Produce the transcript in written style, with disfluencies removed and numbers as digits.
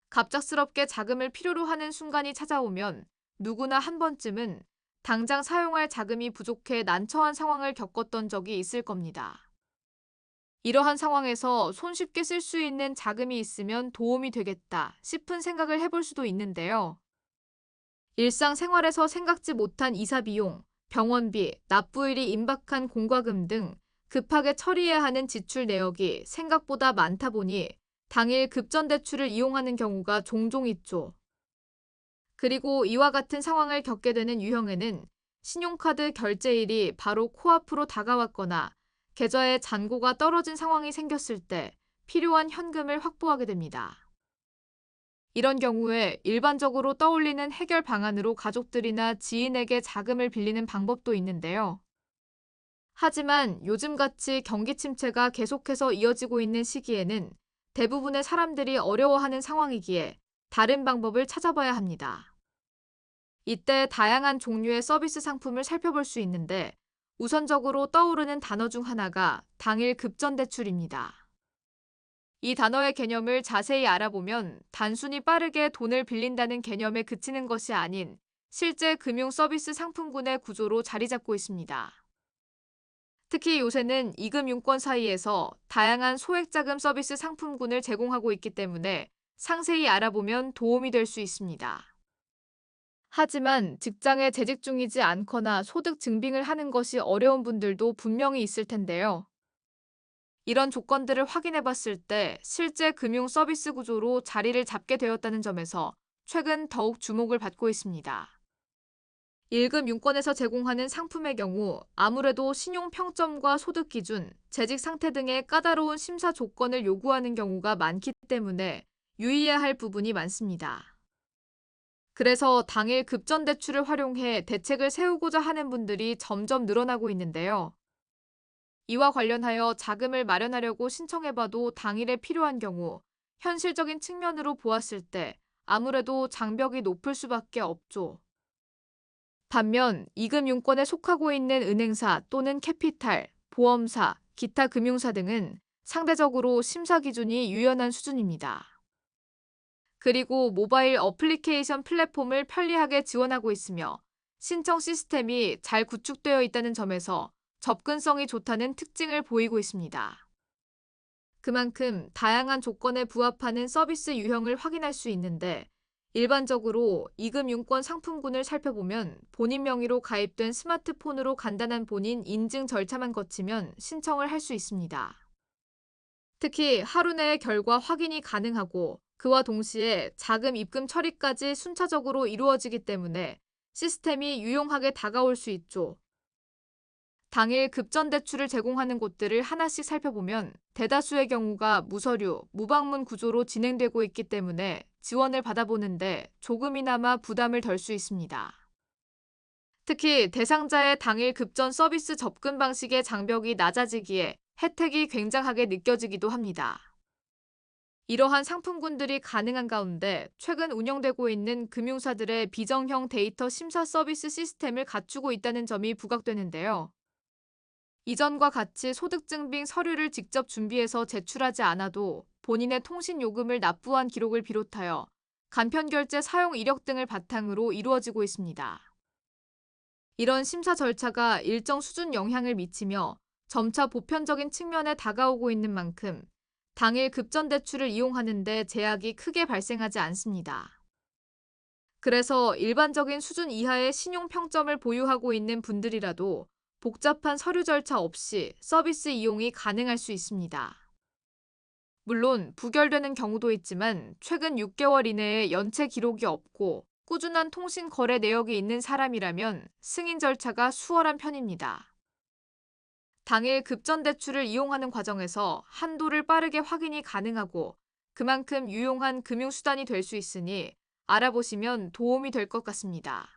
갑작스럽게 자금을 필요로 하는 순간이 찾아오면 누구나 한 번쯤은 당장 사용할 자금이 부족해 난처한 상황을 겪었던 적이 있을 겁니다. 이러한 상황에서 손쉽게 쓸 수 있는 자금이 있으면 도움이 되겠다 싶은 생각을 해볼 수도 있는데요. 일상생활에서 생각지 못한 이사 비용, 병원비, 납부일이 임박한 공과금 등 급하게 처리해야 하는 지출 내역이 생각보다 많다 보니 당일 급전대출을 이용하는 경우가 종종 있죠. 그리고 이와 같은 상황을 겪게 되는 유형에는 신용카드 결제일이 바로 코앞으로 다가왔거나 계좌에 잔고가 떨어진 상황이 생겼을 때 필요한 현금을 확보하게 됩니다. 이런 경우에 일반적으로 떠올리는 해결 방안으로 가족들이나 지인에게 자금을 빌리는 방법도 있는데요. 하지만 요즘같이 경기 침체가 계속해서 이어지고 있는 시기에는 대부분의 사람들이 어려워하는 상황이기에 다른 방법을 찾아봐야 합니다. 이때 다양한 종류의 서비스 상품을 살펴볼 수 있는데 우선적으로 떠오르는 단어 중 하나가 당일 급전대출입니다. 이 단어의 개념을 자세히 알아보면 단순히 빠르게 돈을 빌린다는 개념에 그치는 것이 아닌 실제 금융 서비스 상품군의 구조로 자리 잡고 있습니다. 특히 요새는 이금융권 사이에서 다양한 소액자금 서비스 상품군을 제공하고 있기 때문에 상세히 알아보면 도움이 될 수 있습니다. 하지만 직장에 재직 중이지 않거나 소득 증빙을 하는 것이 어려운 분들도 분명히 있을 텐데요. 이런 조건들을 확인해 봤을 때 실제 금융 서비스 구조로 자리를 잡게 되었다는 점에서 최근 더욱 주목을 받고 있습니다. 일금융권에서 제공하는 상품의 경우 아무래도 신용 평점과 소득 기준, 재직 상태 등의 까다로운 심사 조건을 요구하는 경우가 많기 때문에 유의해야 할 부분이 많습니다. 그래서 당일 급전대출을 활용해 대책을 세우고자 하는 분들이 점점 늘어나고 있는데요. 이와 관련하여 자금을 마련하려고 신청해봐도 당일에 필요한 경우 현실적인 측면으로 보았을 때 아무래도 장벽이 높을 수밖에 없죠. 반면 이금융권에 속하고 있는 은행사 또는 캐피탈, 보험사, 기타 금융사 등은 상대적으로 심사 기준이 유연한 수준입니다. 그리고 모바일 어플리케이션 플랫폼을 편리하게 지원하고 있으며 신청 시스템이 잘 구축되어 있다는 점에서 접근성이 좋다는 특징을 보이고 있습니다. 그만큼 다양한 조건에 부합하는 서비스 유형을 확인할 수 있는데 일반적으로 이금융권 상품군을 살펴보면 본인 명의로 가입된 스마트폰으로 간단한 본인 인증 절차만 거치면 신청을 할 수 있습니다. 특히 하루 내에 결과 확인이 가능하고 그와 동시에 자금 입금 처리까지 순차적으로 이루어지기 때문에 시스템이 유용하게 다가올 수 있죠. 당일 급전대출을 제공하는 곳들을 하나씩 살펴보면 대다수의 경우가 무서류, 무방문 구조로 진행되고 있기 때문에 지원을 받아보는데 조금이나마 부담을 덜 수 있습니다. 특히 대상자의 당일 급전 서비스 접근 방식의 장벽이 낮아지기에 혜택이 굉장하게 느껴지기도 합니다. 이러한 상품군들이 가능한 가운데 최근 운영되고 있는 금융사들의 비정형 데이터 심사 서비스 시스템을 갖추고 있다는 점이 부각되는데요. 이전과 같이 소득증빙 서류를 직접 준비해서 제출하지 않아도 본인의 통신 요금을 납부한 기록을 비롯하여 간편결제 사용 이력 등을 바탕으로 이루어지고 있습니다. 이런 심사 절차가 일정 수준 영향을 미치며 점차 보편적인 측면에 다가오고 있는 만큼 당일 급전대출을 이용하는 데 제약이 크게 발생하지 않습니다. 그래서 일반적인 수준 이하의 신용평점을 보유하고 있는 분들이라도 복잡한 서류 절차 없이 서비스 이용이 가능할 수 있습니다. 물론 부결되는 경우도 있지만 최근 6개월 이내에 연체 기록이 없고 꾸준한 통신 거래 내역이 있는 사람이라면 승인 절차가 수월한 편입니다. 당일 급전대출을 이용하는 과정에서 한도를 빠르게 확인이 가능하고 그만큼 유용한 금융수단이 될 수 있으니 알아보시면 도움이 될 것 같습니다.